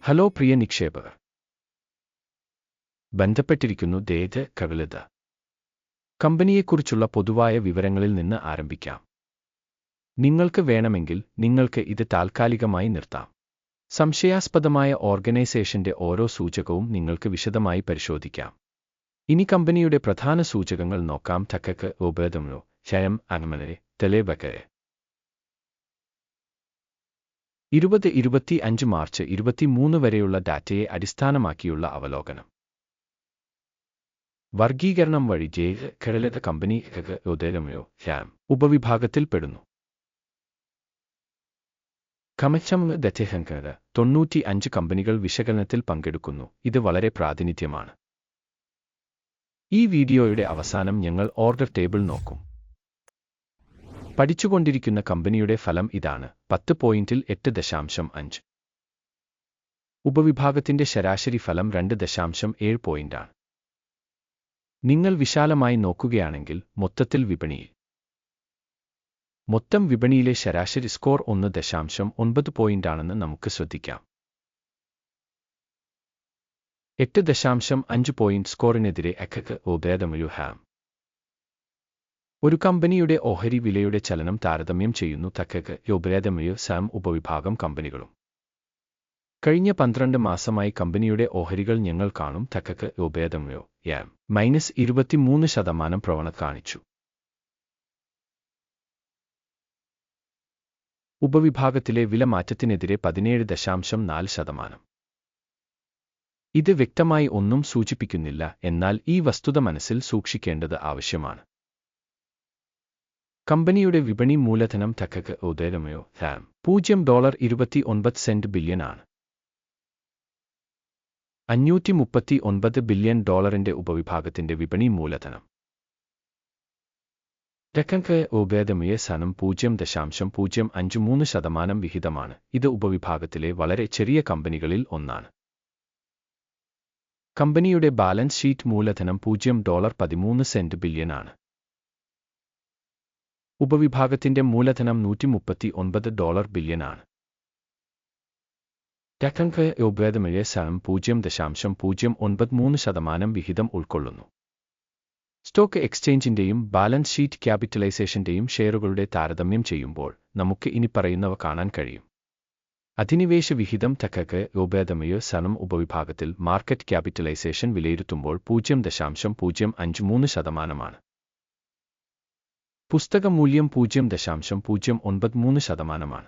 Hello പ്രിയ നിക്ഷേപകർ, ബന്ധപ്പെട്ടിരിക്കുന്നു ദേത് കവിളത് കമ്പനിയെക്കുറിച്ചുള്ള പൊതുവായ വിവരങ്ങളിൽ നിന്ന് ആരംഭിക്കാം. നിങ്ങൾക്ക് വേണമെങ്കിൽ നിങ്ങൾക്ക് ഇത് താൽക്കാലികമായി നിർത്താം. സംശയാസ്പദമായ ഓർഗനൈസേഷന്റെ ഓരോ സൂചകവും നിങ്ങൾക്ക് വിശദമായി പരിശോധിക്കാം. ഇനി കമ്പനിയുടെ പ്രധാന സൂചകങ്ങൾ നോക്കാം. തക്കക്ക് ഉപേദമോ ക്ഷയം അങ്ങനെ തെളിവകരെ 2025 മാർച്ച് 23 വരെയുള്ള ഡാറ്റയെ അടിസ്ഥാനമാക്കിയുള്ള അവലോകനം. വർഗീകരണം വഴി ഖരലത കമ്പനി ഉദയമയോ ക്ഷയം ഉപവിഭാഗത്തിൽ പെടുന്നു. കമച്ചം ദത്യഹങ്കര 95 കമ്പനികൾ വിശകലനത്തിൽ പങ്കെടുക്കുന്നു. ഇത് വളരെ പ്രാതിനിധ്യമാണ്. ഈ വീഡിയോയുടെ അവസാനം ഞങ്ങൾ ഓർഡർ ടേബിൾ നോക്കും. പഠിച്ചുകൊണ്ടിരിക്കുന്ന കമ്പനിയുടെ ഫലം ഇതാണ്. 10.8.5. ഉപവിഭാഗത്തിന്റെ ശരാശരി ഫലം 2.7 പോയിന്റാണ്. നിങ്ങൾ വിശാലമായി നോക്കുകയാണെങ്കിൽ മൊത്തത്തിൽ വിപണിയിൽ മൊത്തം വിപണിയിലെ ശരാശരി സ്കോർ 1.9 പോയിന്റാണെന്ന് നമുക്ക് ശ്രദ്ധിക്കാം. 8.5 പോയിന്റ് സ്കോറിനെതിരെ ഭേദമൊരു ഹാം ഒരു കമ്പനിയുടെ ഓഹരി വിലയുടെ ചലനം താരതമ്യം ചെയ്യുന്നു. ഭേദമൊരു സാം ഉപവിഭാഗം കമ്പനികളും കഴിഞ്ഞ 12 മാസമായി കമ്പനിയുടെ ഓഹരികൾ ഞങ്ങൾ കാണും. ഭേദമൊരു -23% പ്രവണത കാണിച്ചു. ഉപവിഭാഗത്തിലെ വില മാറ്റത്തിനെതിരെ 17.4%. ഇത് വ്യക്തമായി ഒന്നും സൂചിപ്പിക്കുന്നില്ല, എന്നാൽ ഈ വസ്തുത മനസ്സിൽ സൂക്ഷിക്കേണ്ടത് ആവശ്യമാണ്. കമ്പനിയുടെ വിപണി മൂലധനം ഉദയമയോ $0.29 ബില്യൺ ആണ്. $539 ബില്യൺ ഉപവിഭാഗത്തിന്റെ വിപണി മൂലധനം. ഭേദമയ സനം 0.053% വിഹിതമാണ്. ഇത് ഉപവിഭാഗത്തിലെ വളരെ ചെറിയ കമ്പനികളിൽ ഒന്നാണ്. കമ്പനിയുടെ ബാലൻസ് ഷീറ്റ് മൂലധനം $0.13 ബില്യൺ ആണ്. ഉപവിഭാഗത്തിന്റെ മൂലധനം $139 ബില്യൺ ആണ്. ഭേദമയ സനം 0.093% വിഹിതം ഉൾക്കൊള്ളുന്നു. സ്റ്റോക്ക് എക്സ്ചേഞ്ചിന്റെയും ബാലൻസ് ഷീറ്റ് ക്യാപിറ്റലൈസേഷന്റെയും ഷെയറുകളുടെ താരതമ്യം ചെയ്യുമ്പോൾ നമുക്ക് ഇനിപ്പറയുന്നവ കാണാൻ കഴിയും. അധിനിവേശ വിഹിതം ഭേദമയ സനം ഉപവിഭാഗത്തിൽ മാർക്കറ്റ് ക്യാപിറ്റലൈസേഷൻ വിലയിരുത്തുമ്പോൾ 0.053%. പുസ്തക മൂല്യം 0.093%.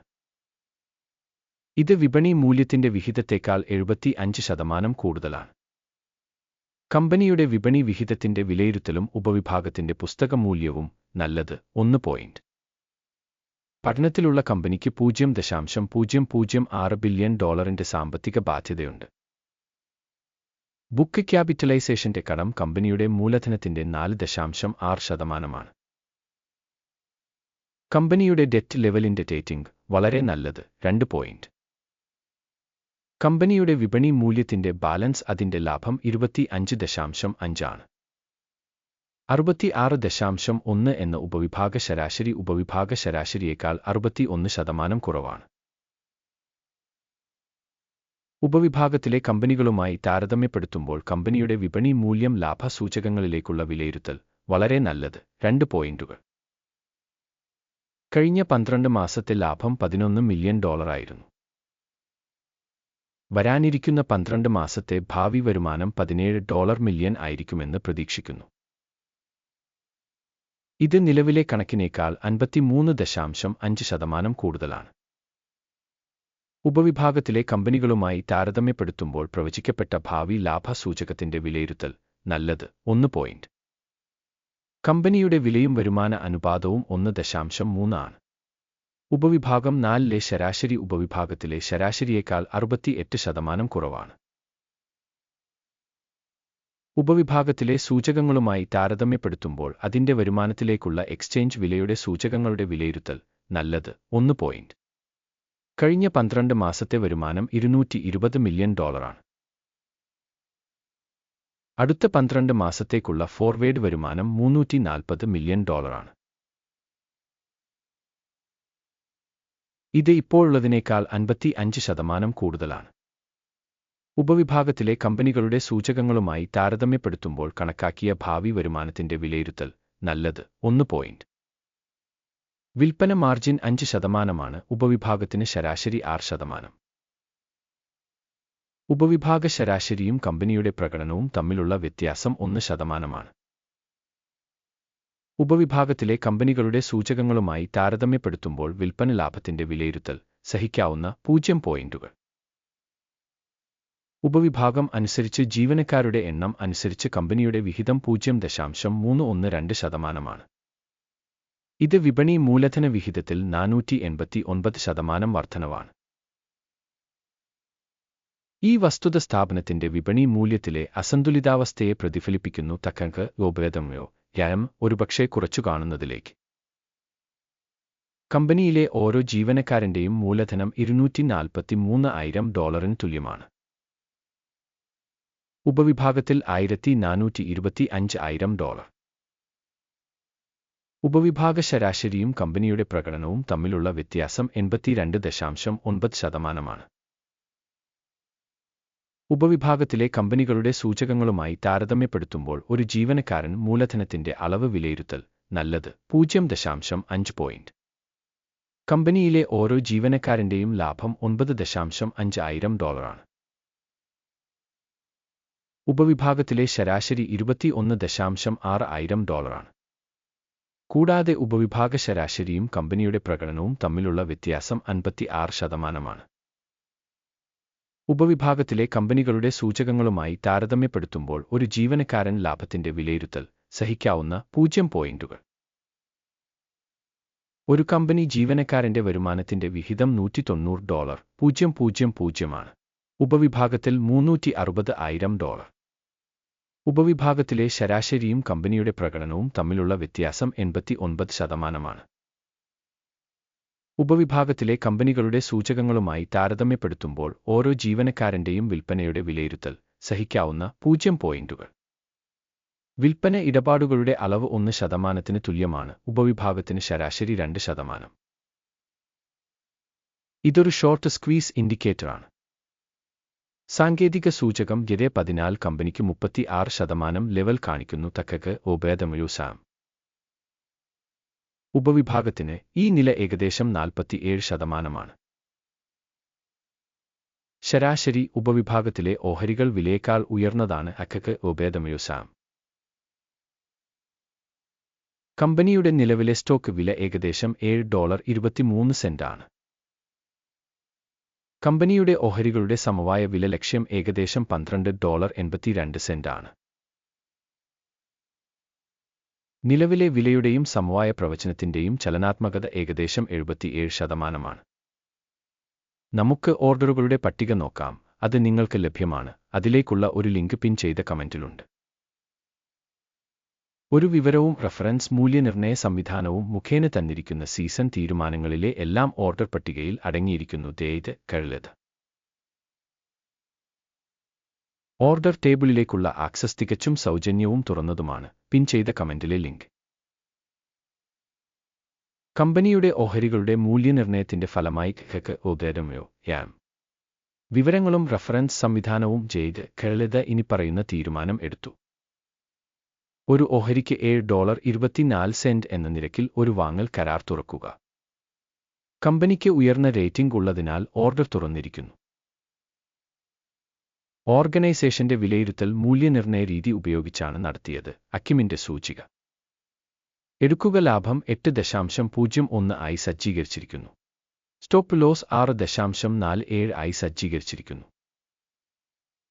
ഇത് വിപണി മൂല്യത്തിന്റെ വിഹിതത്തേക്കാൾ 75% കൂടുതലാണ്. കമ്പനിയുടെ വിപണി വിഹിതത്തിന്റെ വിലയിരുത്തലും ഉപവിഭാഗത്തിന്റെ പുസ്തക മൂല്യവും നല്ലത്. 1 പോയിന്റ്. പഠനത്തിലുള്ള കമ്പനിക്ക് $0.006 ബില്യൺ സാമ്പത്തിക ബാധ്യതയുണ്ട്. ബുക്ക് ക്യാപിറ്റലൈസേഷന്റെ കടം കമ്പനിയുടെ മൂലധനത്തിന്റെ 4.6%. കമ്പനിയുടെ ഡെറ്റ് ലെവലിന്റെ റേറ്റിംഗ് വളരെ നല്ലത്. 2 പോയിന്റ്. കമ്പനിയുടെ വിപണി മൂല്യത്തിന്റെ ബാലൻസ് അതിന്റെ ലാഭം 25.5 ആണ്. 66.1 എന്ന ഉപവിഭാഗ ശരാശരിയേക്കാൾ 61% കുറവാണ്. ഉപവിഭാഗത്തിലെ കമ്പനികളുമായി താരതമ്യപ്പെടുത്തുമ്പോൾ കമ്പനിയുടെ വിപണി മൂല്യം ലാഭ സൂചകങ്ങളിലേക്കുള്ള വിലയിരുത്തൽ വളരെ നല്ലത്. 2 പോയിന്റുകൾ. കഴിഞ്ഞ 12 മാസത്തെ ലാഭം $11 മില്യൺ ആയിരുന്നു. വരാനിരിക്കുന്ന 12 മാസത്തെ ഭാവി വരുമാനം $17 മില്യൺ ആയിരിക്കുമെന്ന് പ്രതീക്ഷിക്കുന്നു. ഇത് നിലവിലെ കണക്കിനേക്കാൾ 53.5% കൂടുതലാണ്. ഉപവിഭാഗത്തിലെ കമ്പനികളുമായി താരതമ്യപ്പെടുത്തുമ്പോൾ പ്രവചിക്കപ്പെട്ട ഭാവി ലാഭ സൂചകത്തിന്റെ വിലയിരുത്തൽ നല്ലത്. 1 പോയിന്റ്. കമ്പനിയുടെ വിലയും വരുമാന അനുപാതവും 1.3 ആണ്. ഉപവിഭാഗം 4-ലെ ശരാശരി ഉപവിഭാഗത്തിലെ ശരാശരിയേക്കാൾ 68% കുറവാണ്. ഉപവിഭാഗത്തിലെ സൂചകങ്ങളുമായി താരതമ്യപ്പെടുത്തുമ്പോൾ അതിന്റെ വരുമാനത്തിലേക്കുള്ള എക്സ്ചേഞ്ച് വിലയുടെ സൂചകങ്ങളുടെ വിലയിരുത്തൽ നല്ലത്. 1 പോയിന്റ്. കഴിഞ്ഞ 12 മാസത്തെ വരുമാനം $220 മില്യൺ ആണ്. അടുത്ത 12 മാസത്തേക്കുള്ള ഫോർവേഡ് വരുമാനം $340 മില്യൺ ആണ്. ഇത് ഇപ്പോഴുള്ളതിനേക്കാൾ 55% കൂടുതലാണ്. ഉപവിഭാഗത്തിലെ കമ്പനികളുടെ സൂചകങ്ങളുമായി താരതമ്യപ്പെടുത്തുമ്പോൾ കണക്കാക്കിയ ഭാവി വരുമാനത്തിന്റെ വിലയിരുത്തൽ നല്ലത് 1. വിൽപ്പന മാർജിൻ 5%. ഉപവിഭാഗത്തിന് ശരാശരി 6%. ഉപവിഭാഗ ശരാശരിയും കമ്പനിയുടെ പ്രകടനവും തമ്മിലുള്ള വ്യത്യാസം 1%. ഉപവിഭാഗത്തിലെ കമ്പനികളുടെ സൂചകങ്ങളുമായി താരതമ്യപ്പെടുത്തുമ്പോൾ വിൽപ്പന ലാഭത്തിന്റെ വിലയിരുത്തൽ സഹിക്കാവുന്ന 0 പോയിന്റുകൾ. ഉപവിഭാഗം അനുസരിച്ച് ജീവനക്കാരുടെ എണ്ണം അനുസരിച്ച് കമ്പനിയുടെ വിഹിതം 0.312%. ഇത് വിപണി മൂലധന വിഹിതത്തിൽ 489% വർധനവാണ്. ഈ വസ്തുത സ്ഥാപനത്തിന്റെ വിപണി മൂല്യത്തിലെ അസന്തുലിതാവസ്ഥയെ പ്രതിഫലിപ്പിക്കുന്നു. തക്കംക്ക് ഉപഭേദമയോ ഒരുപക്ഷേ കുറച്ചു കാണുന്നതിലേക്ക്. കമ്പനിയിലെ ഓരോ ജീവനക്കാരന്റെയും മൂലധനം $243,000 തുല്യമാണ്. ഉപവിഭാഗത്തിൽ $1,425,000. ഉപവിഭാഗ ശരാശരിയും കമ്പനിയുടെ പ്രകടനവും തമ്മിലുള്ള വ്യത്യാസം 82.9%. ഉപവിഭാഗത്തിലെ കമ്പനികളുടെ സൂചകങ്ങളുമായി താരതമ്യപ്പെടുത്തുമ്പോൾ ഒരു ജീവനക്കാരൻ മൂലധനത്തിന്റെ അളവ് വിലയിരുത്തൽ നല്ലത് 0.5 പോയിന്റ്. കമ്പനിയിലെ ഓരോ ജീവനക്കാരന്റെയും ലാഭം $9,500 ആണ്. ഉപവിഭാഗത്തിലെ ശരാശരി $21,600 ആണ്. കൂടാതെ ഉപവിഭാഗ ശരാശരിയും കമ്പനിയുടെ പ്രകടനവും തമ്മിലുള്ള വ്യത്യാസം 56%. ഉപവിഭാഗത്തിലെ കമ്പനികളുടെ സൂചകങ്ങളുമായി താരതമ്യപ്പെടുത്തുമ്പോൾ ഒരു ജീവനക്കാരൻ ലാഭത്തിന്റെ വിലയിരുത്തൽ സഹിക്കാവുന്ന 0 പോയിന്റുകൾ. ഒരു കമ്പനി ജീവനക്കാരന്റെ വരുമാനത്തിന്റെ വിഹിതം $190,000 ആണ്. ഉപവിഭാഗത്തിൽ $360,000. ഉപവിഭാഗത്തിലെ ശരാശരിയും കമ്പനിയുടെ പ്രകടനവും തമ്മിലുള്ള വ്യത്യാസം 89%. ഉപവിഭാഗത്തിലെ കമ്പനികളുടെ സൂചകങ്ങളുമായി താരതമ്യപ്പെടുത്തുമ്പോൾ ഓരോ ജീവനക്കാരന്റെയും വിൽപ്പനയുടെ വിലയിരുത്തൽ സഹിക്കാവുന്ന 0 പോയിന്റുകൾ. വിൽപ്പന ഇടപാടുകളുടെ അളവ് 1%-ന് തുല്യമാണ്. ഉപവിഭാഗത്തിന് ശരാശരി 2%. ഇതൊരു ഷോർട്ട് സ്ക്വീസ് ഇൻഡിക്കേറ്ററാണ്. സാങ്കേതിക സൂചകം 14 കമ്പനിക്ക് 36% ലെവൽ കാണിക്കുന്നു. തക്കക്ക് ഉപഭേദമയൂസാം. ഉപവിഭാഗത്തിന് ഈ നില ഏകദേശം 47%. ശരാശരി ഉപവിഭാഗത്തിലെ ഓഹരികൾ വിലയേക്കാൾ ഉയർന്നതാണ്. അക്കക്ക് ഉപഭേദമയൂസാം. കമ്പനിയുടെ നിലവിലെ സ്റ്റോക്ക് വില ഏകദേശം $7.23 ആണ്. കമ്പനിയുടെ ഓഹരികളുടെ സമവായ വില ലക്ഷ്യം ഏകദേശം $12.82 ആണ്. നിലവിലെ വിലയുടെയും സമവായ പ്രവചനത്തിന്റെയും ചലനാത്മകത ഏകദേശം 77%. നമുക്ക് ഓർഡറുകളുടെ പട്ടിക നോക്കാം. അത് നിങ്ങൾക്ക് ലഭ്യമാണ്. അതിലേക്കുള്ള ഒരു ലിങ്ക് പിൻ ചെയ്ത കമന്റിലുണ്ട്. ഒരു വിവരവും റഫറൻസ് മൂല്യനിർണ്ണയ സംവിധാനവും മുഖേന തന്നിരിക്കുന്ന സീസൺ തീരുമാനങ്ങളിലെ എല്ലാം ഓർഡർ പട്ടികയിൽ അടങ്ങിയിരിക്കുന്നു. കഴുലത് ഓർഡർ ടേബിളിലേക്കുള്ള ആക്സസ് തികച്ചും സൗജന്യവും തുറന്നതുമാണ്. പിൻ ചെയ്ത കമന്റിലെ ലിങ്ക്. കമ്പനിയുടെ ഓഹരികളുടെ മൂല്യനിർണ്ണയത്തിന്റെ ഫലമായി വിവരങ്ങളും റഫറൻസ് സംവിധാനവും കഴുലത് ഇനിപ്പറയുന്ന തീരുമാനം എടുത്തു. ഒരു ഓഹരിക്ക് $7.24 എന്ന നിരക്കിൽ ഒരു വാങ്ങൽ കരാർ തുറക്കുക. കമ്പനിക്ക് ഉയർന്ന റേറ്റിംഗ് ഉള്ളതിനാൽ ഓർഡർ തുറന്നിരിക്കുന്നു. ഓർഗനൈസേഷന്റെ വിലയിരുത്തൽ മൂല്യനിർണ്ണയ രീതി ഉപയോഗിച്ചാണ് നടത്തിയത്. അക്കിമിന്റെ സൂചിക എടുക്കുക ലാഭം 8.01 ആയി സജ്ജീകരിച്ചിരിക്കുന്നു. സ്റ്റോപ്പ് ലോസ് 6.47 ആയി സജ്ജീകരിച്ചിരിക്കുന്നു.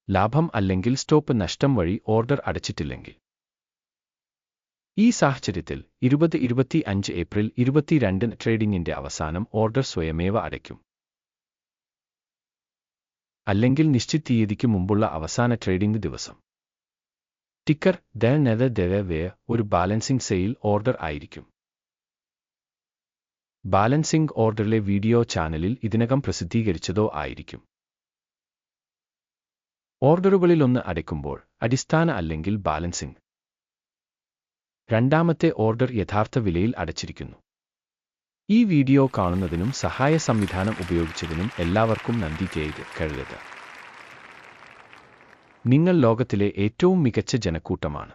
ലാഭം അല്ലെങ്കിൽ സ്റ്റോപ്പ് നഷ്ടം വഴി ഓർഡർ അടച്ചിട്ടില്ലെങ്കിൽ. ഈ സാഹചര്യത്തിൽ 2025 ഏപ്രിൽ 22 ട്രേഡിംഗിന്റെ അവസാനം ഓർഡർ സ്വയമേവ അടയ്ക്കും. അല്ലെങ്കിൽ നിശ്ചിത തീയതിക്ക് മുമ്പുള്ള അവസാന ട്രേഡിംഗ് ദിവസം. ടിക്കർ ഒരു ബാലൻസിംഗ് സെയിൽ ഓർഡർ ആയിരിക്കും. ബാലൻസിംഗ് ഓർഡറിലെ വീഡിയോ ചാനലിൽ ഇതിനകം പ്രസിദ്ധീകരിച്ചതോ ആയിരിക്കും. ഓർഡറുകളിലൊന്ന് അടയ്ക്കുമ്പോൾ അടിസ്ഥാന അല്ലെങ്കിൽ ബാലൻസിംഗ്. രണ്ടാമത്തെ ഓർഡർ യഥാർത്ഥ വിലയിൽ അടച്ചിരിക്കുന്നു. ഈ വീഡിയോ കാണുന്നതിനും സഹായ സംവിധാനം ഉപയോഗിച്ചതിനും എല്ലാവർക്കും നന്ദി. കഴുലത്. നിങ്ങൾ ലോകത്തിലെ ഏറ്റവും മികച്ച ജനക്കൂട്ടമാണ്.